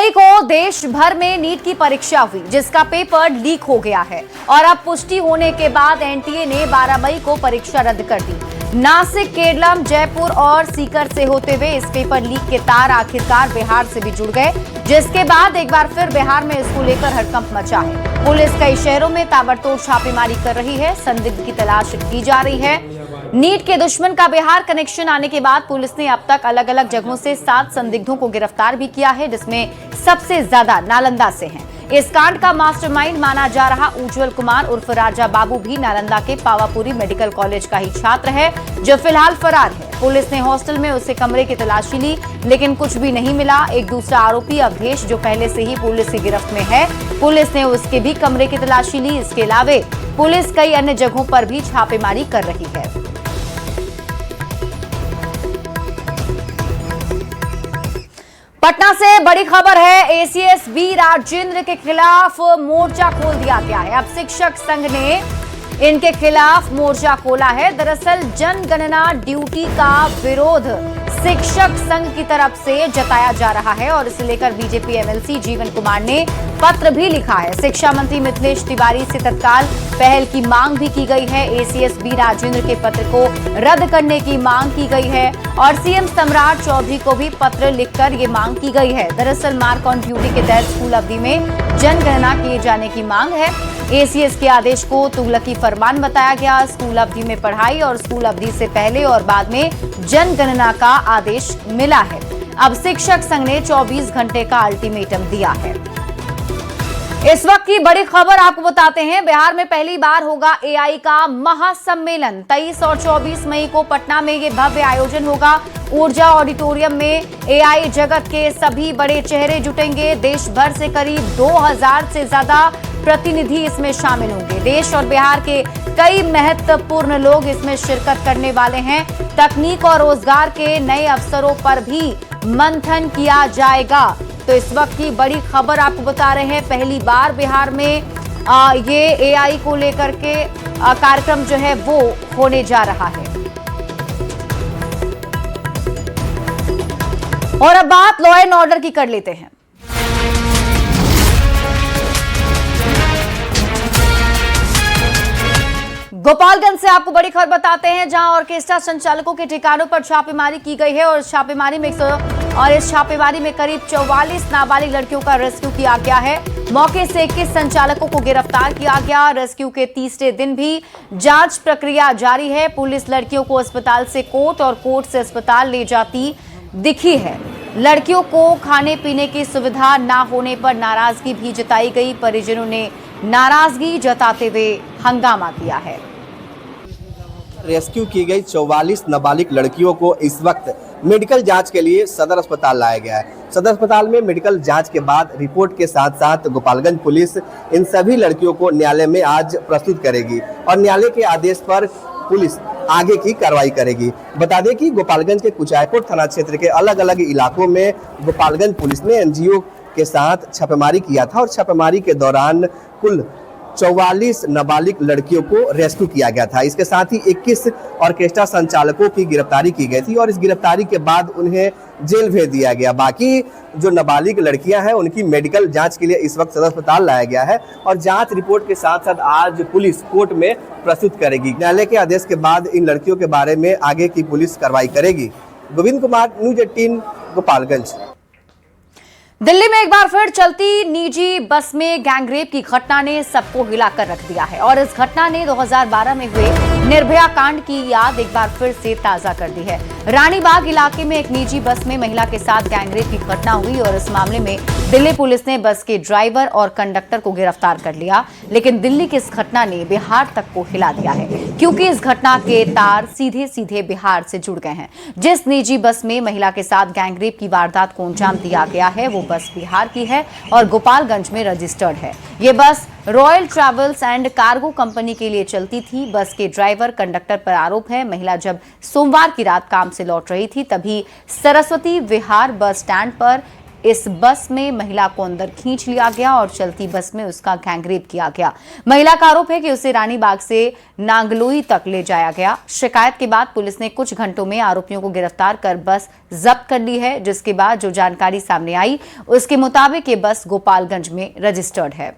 मई को देश भर में नीट की परीक्षा हुई, जिसका पेपर लीक हो गया है और अब पुष्टि होने के बाद एनटीए ने 12 मई को परीक्षा रद्द कर दी। नासिक, केरलम, जयपुर और सीकर से होते हुए इस पेपर लीक के तार आखिरकार बिहार से भी जुड़ गए, जिसके बाद एक बार फिर बिहार में इसको लेकर हड़कंप मचा है। पुलिस कई शहरों में ताबड़तोड़ छापेमारी कर रही है, संदिग्ध की तलाश की जा रही है। नीट के दुश्मन का बिहार कनेक्शन आने के बाद पुलिस ने अब तक अलग अलग जगहों से 7 संदिग्धों को गिरफ्तार भी किया है, जिसमें सबसे ज्यादा नालंदा से हैं। इस कांड का मास्टरमाइंड माना जा रहा उज्जवल कुमार उर्फ राजा बाबू भी नालंदा के पावापुरी मेडिकल कॉलेज का ही छात्र है, जो फिलहाल फरार है। पुलिस ने हॉस्टल में उससे कमरे की तलाशी ली, लेकिन कुछ भी नहीं मिला। एक दूसरा आरोपी अवधेश, जो पहले से ही पुलिस की गिरफ्त में है, पुलिस ने उसके भी कमरे की तलाशी ली। इसके अलावा पुलिस कई अन्य जगहों पर भी छापेमारी कर रही है। पटना से बड़ी खबर है, एसीएस बी राजेंद्र के खिलाफ मोर्चा खोल दिया गया है। अब शिक्षक संघ ने इनके खिलाफ मोर्चा खोला है। दरअसल जनगणना ड्यूटी का विरोध शिक्षक संघ की तरफ से जताया जा रहा है और इसे लेकर बीजेपी एमएलसी जीवन कुमार ने पत्र भी लिखा है। शिक्षा मंत्री मिथिलेश तिवारी से तत्काल पहल की मांग भी की गई है। एसीएस बी राजेंद्र के पत्र को रद्द करने की मांग की गई है और सीएम सम्राट चौधरी को भी पत्र लिखकर ये मांग की गई है। दरअसल मार्क ऑन ड्यूटी के तहत स्कूल अवधि में जनगणना किए जाने की मांग है। एसीएस के आदेश को तुगलकी फरमान बताया गया। स्कूल अवधि में पढ़ाई और स्कूल अवधि से पहले और बाद में जनगणना का आदेश मिला है। अब शिक्षक संघ ने 24 घंटे का अल्टीमेटम दिया है। इस वक्त की बड़ी खबर आपको बताते हैं, बिहार में पहली बार होगा एआई का महासम्मेलन। 23 और 24 मई को पटना में ये भव्य आयोजन होगा। ऊर्जा ऑडिटोरियम में एआई जगत के सभी बड़े चेहरे जुटेंगे। देश भर से करीब 2000 से ज्यादा प्रतिनिधि इसमें शामिल होंगे। देश और बिहार के कई महत्वपूर्ण लोग इसमें शिरकत करने वाले हैं। तकनीक और रोजगार के नए अवसरों पर भी मंथन किया जाएगा। तो इस वक्त की बड़ी खबर आपको बता रहे हैं, पहली बार बिहार में ये एआई को लेकर के कार्यक्रम जो है वो होने जा रहा है। और अब बात लॉ एंड ऑर्डर की कर लेते हैं। गोपालगंज से आपको बड़ी खबर बताते हैं, जहां ऑर्केस्ट्रा संचालकों के ठिकानों पर छापेमारी की गई है और इस छापेमारी में करीब 44 नाबालिग लड़कियों का रेस्क्यू किया गया है। मौके से 21 संचालकों को गिरफ्तार किया गया। रेस्क्यू के तीसरे दिन भी जांच प्रक्रिया जारी है। पुलिस लड़कियों को अस्पताल से कोर्ट और कोर्ट से अस्पताल ले जाती दिखी है। लड़कियों को खाने पीने की सुविधा न होने पर नाराजगी भी जताई गई। परिजनों ने नाराजगी जताते हुए हंगामा किया है। रेस्क्यू की गई 44 नाबालिग लड़कियों को इस वक्त मेडिकल जांच के लिए सदर अस्पताल लाया गया है। सदर अस्पताल में मेडिकल जांच के बाद रिपोर्ट के साथ साथ गोपालगंज पुलिस इन सभी लड़कियों को न्यायालय में आज प्रस्तुत करेगी और न्यायालय के आदेश पर पुलिस आगे की कार्रवाई करेगी। बता दें कि गोपालगंज के कुचायकोट थाना क्षेत्र के अलग अलग इलाकों में गोपालगंज पुलिस ने एनजीओ के साथ छापेमारी किया था और छापेमारी के दौरान कुल 44 नाबालिग लड़कियों को रेस्क्यू किया गया था। इसके साथ ही 21 ऑर्केस्ट्रा संचालकों की गिरफ्तारी की गई थी और इस गिरफ्तारी के बाद उन्हें जेल भेज दिया गया। बाकी जो नाबालिग लड़कियां हैं उनकी मेडिकल जांच के लिए इस वक्त सदर अस्पताल लाया गया है और जांच रिपोर्ट के साथ साथ आज पुलिस कोर्ट में प्रस्तुत करेगी। न्यायालय के आदेश के बाद इन लड़कियों के बारे में आगे की पुलिस कार्रवाई करेगी। गोविंद कुमार, न्यूज 18, गोपालगंज। दिल्ली में एक बार फिर चलती निजी बस में गैंगरेप की घटना ने सबको हिलाकर रख दिया है और इस घटना ने 2012 में हुए निर्भया कांड की याद एक बार फिर से ताजा कर दी है। रानीबाग इलाके में एक निजी बस में महिला के साथ गैंगरेप की घटना हुई और इस मामले में दिल्ली पुलिस ने बस के ड्राइवर और कंडक्टर को गिरफ्तार कर लिया। लेकिन दिल्ली की इस घटना ने बिहार तक को हिला दिया है, क्योंकि इस घटना के तार सीधे सीधे बिहार से जुड़ गए हैं। जिस निजी बस में महिला के साथ गैंगरेप की वारदात को अंजाम दिया गया है वो बस बिहार की है और गोपालगंज में रजिस्टर्ड है। ये बस royal travels and cargo company के लिए चलती थी। बस के ड्राइवर कंडक्टर पर आरोप है, महिला जब सोमवार की रात काम से लौट रही थी तभी सरस्वती विहार बस स्टैंड पर इस बस में महिला को अंदर खींच लिया गया और चलती बस में उसका गैंगरेप किया गया। महिला का आरोप है कि उसे रानीबाग से नांगलोई तक ले जाया गया। शिकायत के बाद पुलिस ने कुछ घंटों में आरोपियों को गिरफ्तार कर बस जब्त कर ली है, जिसके बाद जो जानकारी सामने आई उसके मुताबिक ये बस गोपालगंज में रजिस्टर्ड है।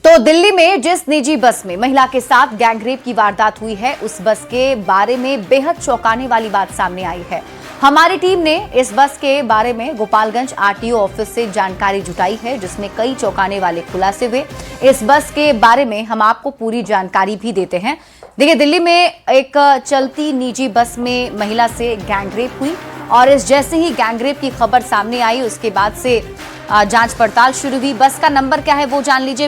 तो दिल्ली में जिस निजी बस में महिला के साथ गैंगरेप की वारदात हुई है, उस बस के बारे में बेहद चौंकाने वाली बात सामने आई है। हमारी टीम ने इस बस के बारे में गोपालगंज आरटीओ ऑफिस से जानकारी जुटाई है, जिसमें कई चौंकाने वाले खुलासे हुए। इस बस के बारे में हम आपको पूरी जानकारी भी देते हैं। देखिए, दिल्ली में एक चलती निजी बस में महिला से गैंगरेप हुई और इस जैसे ही गैंगरेप की खबर सामने आई उसके बाद से जांच पड़ताल शुरू हुई। बस का नंबर क्या है वो जान लीजिए।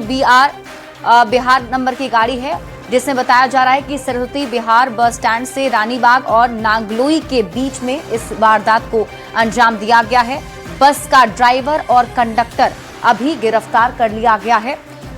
बिहार नंबर की गाड़ी है, जिसमें बताया जा रहा है कि सरस्वती बिहार बस स्टैंड से रानीबाग और नांगलोई के बीच में इस वारदात को अंजाम दिया गया है। बस का ड्राइवर और कंडक्टर अभी गिरफ्तार कर लिया गया है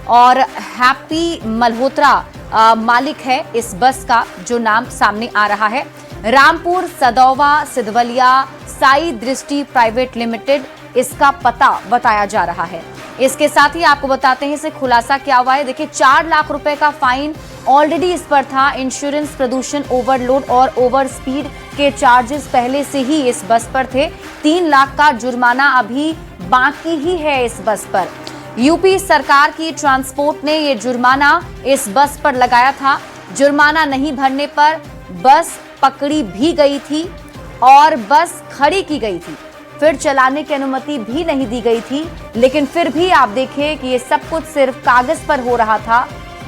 और हैप्पी मल्होत्रा मालिक है इस बस का, जो नाम सामने आ रहा है। रामपुर सदौवा सिद्धवलिया साई दृष्टि प्राइवेट लिमिटेड इसका पता बताया जा रहा है। इसके साथ ही आपको बताते हैं इसे खुलासा क्या हुआ है। देखिए, 4 लाख रुपए का फाइन ऑलरेडी इस पर था। इंश्योरेंस, प्रदूषण, ओवरलोड और ओवर स्पीड के चार्जेस पहले से ही इस बस पर थे। 3 लाख का जुर्माना अभी बाकी ही है इस बस पर। यूपी सरकार की ट्रांसपोर्ट ने ये जुर्माना इस बस पर लगाया था। जुर्माना नहीं भरने पर बस पकड़ी भी गई थी और बस खड़ी की गई थी, फिर चलाने की अनुमति भी नहीं दी गई थी। लेकिन फिर भी आप देखें कि ये सब कुछ सिर्फ कागज पर हो रहा था।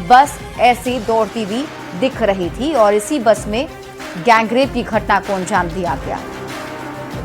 बस ऐसी दौड़ती हुई दिख रही थी और इसी बस में गैंगरेप की घटना को अंजाम दिया गया।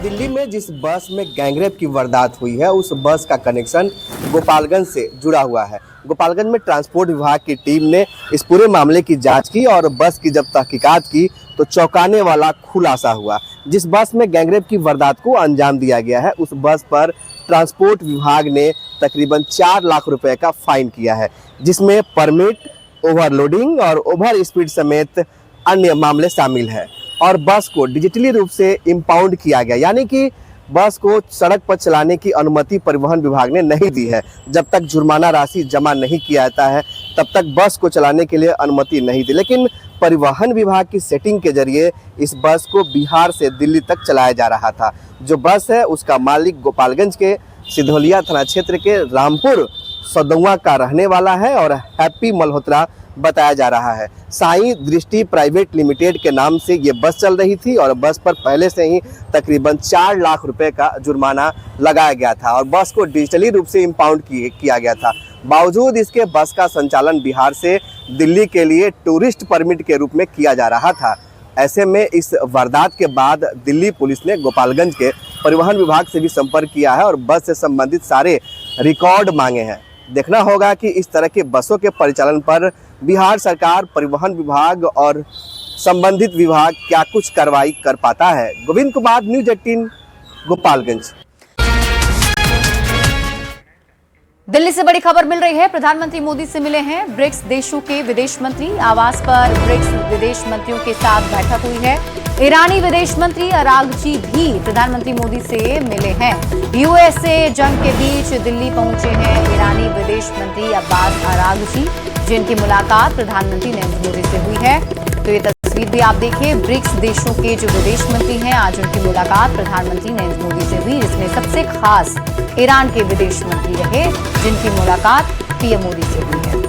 दिल्ली में जिस बस में गैंगरेप की वारदात हुई है, उस बस का कनेक्शन गोपालगंज से जुड़ा हुआ है। गोपालगंज में ट्रांसपोर्ट विभाग की टीम ने इस पूरे मामले की जांच की और बस की जब तहकीकात की तो चौंकाने वाला खुलासा हुआ। जिस बस में गैंगरेप की वारदात को अंजाम दिया गया है, उस बस पर ट्रांसपोर्ट विभाग ने तकरीबन 4 लाख रुपए का फाइन किया है, जिसमें परमिट, ओवरलोडिंग और ओवर स्पीड समेत अन्य मामले शामिल है। और बस को डिजिटली रूप से इम्पाउंड किया गया, यानी कि बस को सड़क पर चलाने की अनुमति परिवहन विभाग ने नहीं दी है। जब तक जुर्माना राशि जमा नहीं किया जाता है तब तक बस को चलाने के लिए अनुमति नहीं दी। लेकिन परिवहन विभाग की सेटिंग के जरिए इस बस को बिहार से दिल्ली तक चलाया जा रहा था। जो बस है उसका मालिक गोपालगंज के सिद्धौलिया थाना क्षेत्र के रामपुर सदौवा का रहने वाला है और हैप्पी मल्होत्रा बताया जा रहा है। साई दृष्टि प्राइवेट लिमिटेड के नाम से ये बस चल रही थी और बस पर पहले से ही तकरीबन 4 लाख रुपए का जुर्माना लगाया गया था और बस को डिजिटली रूप से इम्पाउंड किया गया था। बावजूद इसके बस का संचालन बिहार से दिल्ली के लिए टूरिस्ट परमिट के रूप में किया जा रहा था। ऐसे में इस वारदात के बाद दिल्ली पुलिस ने गोपालगंज के परिवहन विभाग से भी संपर्क किया है और बस से संबंधित सारे रिकॉर्ड मांगे हैं। देखना होगा कि इस तरह के बसों के परिचालन पर बिहार सरकार, परिवहन विभाग और संबंधित विभाग क्या कुछ कार्रवाई कर पाता है। गोविंद कुमार, न्यूज़ 18, गोपालगंज। दिल्ली से बड़ी खबर मिल रही है। प्रधानमंत्री मोदी से मिले हैं ब्रिक्स देशों के विदेश मंत्री। आवास पर ब्रिक्स विदेश मंत्रियों के साथ बैठक हुई है। ईरानी विदेश मंत्री अरागची भी प्रधानमंत्री मोदी से मिले हैं। यूएसए जंग के बीच दिल्ली पहुंचे हैं ईरानी विदेश मंत्री अब्बास अरागची, जिनकी मुलाकात प्रधानमंत्री नरेंद्र मोदी से हुई है। तो ये तस्वीर भी आप देखिए, ब्रिक्स देशों के जो विदेश मंत्री हैं, आज उनकी मुलाकात प्रधानमंत्री नरेंद्र मोदी से हुई, जिसमें सबसे खास ईरान के विदेश मंत्री रहे, जिनकी मुलाकात पीएम मोदी से हुई है।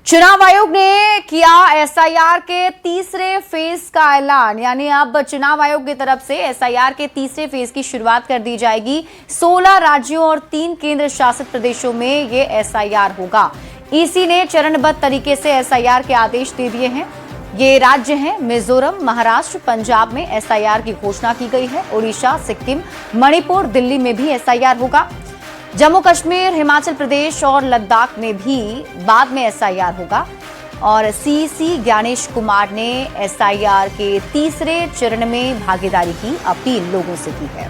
चुनाव आयोग ने किया एसआईआर के तीसरे फेज का ऐलान, यानी अब चुनाव आयोग की तरफ से एसआईआर के तीसरे फेज की शुरुआत कर दी जाएगी। 16 राज्यों और 3 केंद्र शासित प्रदेशों में ये एसआईआर होगा। ईसी ने चरणबद्ध तरीके से एसआईआर के आदेश दे दिए हैं। ये राज्य हैं मिजोरम, महाराष्ट्र, पंजाब में एसआईआर की घोषणा की गई है। ओडिशा, सिक्किम, मणिपुर, दिल्ली में भी एसआईआर होगा। जम्मू कश्मीर, हिमाचल प्रदेश और लद्दाख में भी बाद में एसआईआर होगा। और सीसी ज्ञानेश कुमार ने एसआईआर के तीसरे चरण में भागीदारी की अपील लोगों से की है।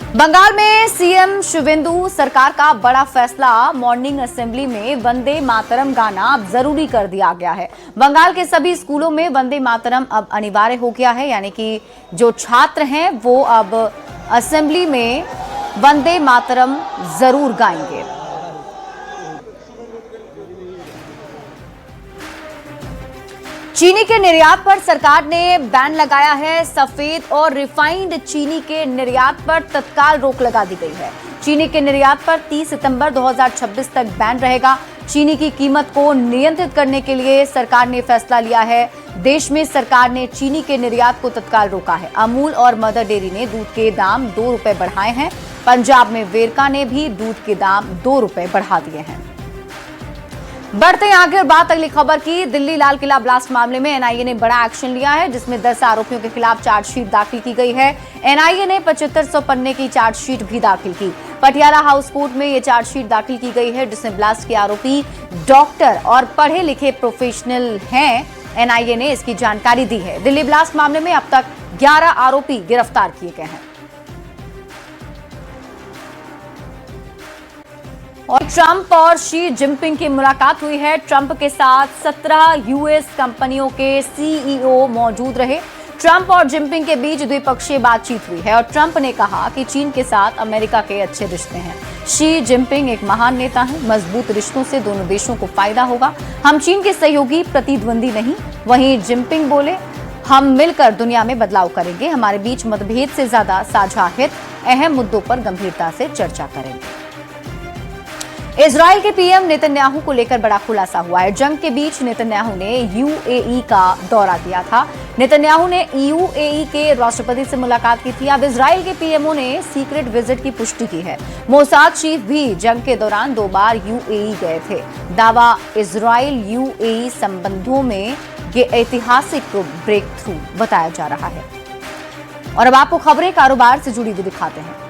बंगाल में सीएम शिवेंदु सरकार का बड़ा फैसला, मॉर्निंग असेंबली में वंदे मातरम गाना अब जरूरी कर दिया गया है। बंगाल के सभी स्कूलों में वंदे मातरम अब अनिवार्य हो गया है, यानी कि जो छात्र हैं वो अब असेंबली में वंदे मातरम जरूर गाएंगे। चीनी के निर्यात पर सरकार ने बैन लगाया है। सफेद और रिफाइंड चीनी के निर्यात पर तत्काल रोक लगा दी गई है। चीनी के निर्यात पर 30 सितंबर 2026 तक बैन रहेगा। चीनी की कीमत को नियंत्रित करने के लिए सरकार ने फैसला लिया है। देश में सरकार ने चीनी के निर्यात को तत्काल रोका है। अमूल और मदर डेयरी ने दूध के दाम 2 रुपए बढ़ाए हैं। पंजाब में वेरका ने भी दूध के दाम 2 रुपए बढ़ा दिए हैं। बढ़ते हैं आगे और बात अगली खबर की। दिल्ली लाल किला ब्लास्ट मामले में एनआईए ने बड़ा एक्शन लिया है, जिसमें 10 आरोपियों के खिलाफ चार्जशीट दाखिल की गई है। एनआईए ने 7500 पन्ने की चार्जशीट भी दाखिल की। पटियाला हाउस कोर्ट में यह चार्जशीट दाखिल की गई है, जिसमें ब्लास्ट के आरोपी डॉक्टर और पढ़े लिखे प्रोफेशनल हैं। एनआईए ने इसकी जानकारी दी है। दिल्ली ब्लास्ट मामले में अब तक 11 आरोपी गिरफ्तार किए गए हैं। और ट्रंप और शी जिनपिंग की मुलाकात हुई है। ट्रंप के साथ 17 यूएस कंपनियों के सीईओ मौजूद रहे। ट्रंप और जिनपिंग के बीच द्विपक्षीय बातचीत हुई है और ट्रंप ने कहा कि चीन के साथ अमेरिका के अच्छे रिश्ते हैं। शी जिनपिंग एक महान नेता हैं। मजबूत रिश्तों से दोनों देशों को फायदा होगा। हम चीन के सहयोगी, प्रतिद्वंदी नहीं। वहीं जिनपिंग बोले, हम मिलकर दुनिया में बदलाव करेंगे। हमारे बीच मतभेद से ज्यादा साझा हित, अहम मुद्दों पर गंभीरता से चर्चा करेंगे। इजराइल के पीएम नेतन्याहू को लेकर बड़ा खुलासा हुआ है। जंग के बीच नेतन्याहू ने यूएई का दौरा किया था। नेतन्याहू ने यूएई के राष्ट्रपति से मुलाकात की थी। अब इजराइल के पीएमओ ने सीक्रेट विजिट की पुष्टि की है। मोसाद चीफ भी जंग के दौरान 2 बार यूएई गए थे। दावा, इजराइल यूएई संबंधों में ये ऐतिहासिक ब्रेक थ्रू बताया जा रहा है। और अब आपको खबरें कारोबार से जुड़ी हुई दिखाते हैं।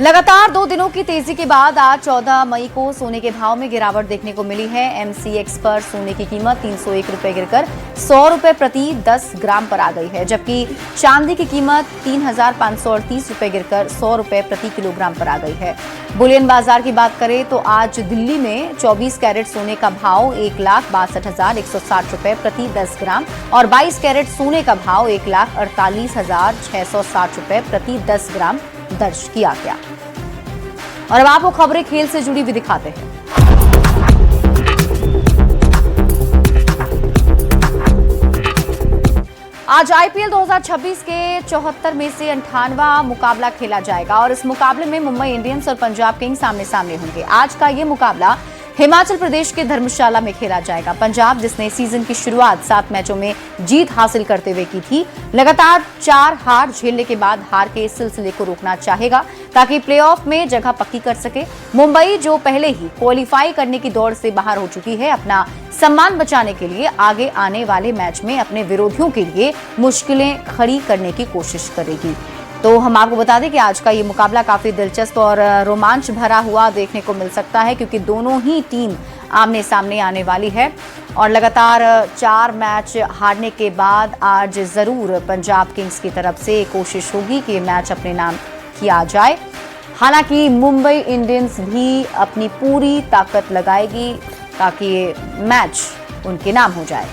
लगातार 2 दिनों की तेजी के बाद आज 14 मई को सोने के भाव में गिरावट देखने को मिली है। एमसीएक्स पर सोने की कीमत 301 रुपए गिरकर 100 रुपए प्रति 10 ग्राम पर आ गई है, जबकि चांदी की कीमत 3538 रुपए गिरकर 100 रुपए प्रति किलोग्राम पर आ गई है। बुलियन बाजार की बात करें तो आज दिल्ली में 24 कैरेट सोने का भाव 1,62,160 रुपए प्रति 10 ग्राम और 22 कैरेट सोने का भाव 1,48,660 रुपए प्रति 10 ग्राम दर्ज किया गया। और अब आपको खबरें खेल से जुड़ी हुई दिखाते हैं। आज आईपीएल 2026 के 74 में से 58वां मुकाबला खेला जाएगा और इस मुकाबले में मुंबई इंडियंस और पंजाब किंग्स आमने सामने होंगे। आज का ये मुकाबला हिमाचल प्रदेश के धर्मशाला में खेला जाएगा। पंजाब, जिसने सीजन की शुरुआत 7 मैचों में जीत हासिल करते हुए की थी, लगातार 4 हार झेलने के बाद हार के सिलसिले को रोकना चाहेगा ताकि प्लेऑफ में जगह पक्की कर सके। मुंबई, जो पहले ही क्वालिफाई करने की दौड़ से बाहर हो चुकी है, अपना सम्मान बचाने के लिए आगे आने वाले मैच में अपने विरोधियों के लिए मुश्किलें खड़ी करने की कोशिश करेगी। तो हम आपको बता दें कि आज का ये मुकाबला काफी दिलचस्प और रोमांच भरा हुआ देखने को मिल सकता है, क्योंकि दोनों ही टीम आमने सामने आने वाली है और लगातार 4 मैच हारने के बाद आज जरूर पंजाब किंग्स की तरफ से कोशिश होगी कि ये मैच अपने नाम किया जाए। हालांकि मुंबई इंडियंस भी अपनी पूरी ताकत लगाएगी ताकि ये मैच उनके नाम हो जाए।